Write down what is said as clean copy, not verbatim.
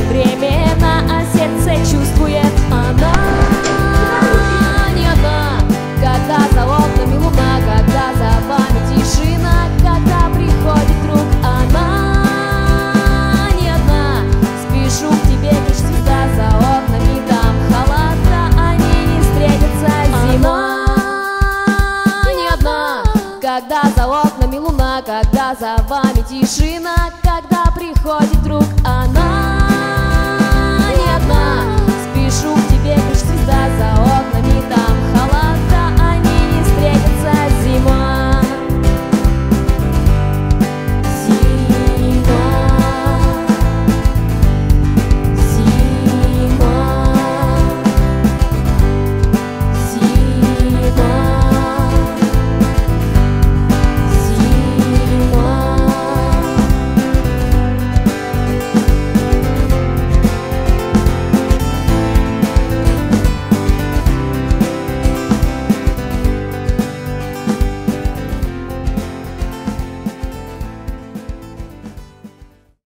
времена, а сердце чувствует она не одна. Когда за окнами луна, когда за вами тишина, когда приходит друг, она не одна. Спешу к тебе, лишь звезда, за окнами там холода, они не встретятся, зима не одна. Когда за окнами луна, когда за вами тишина, когда приходит друг, она не одна. Спешу к тебе, лишь звезда, за окнами там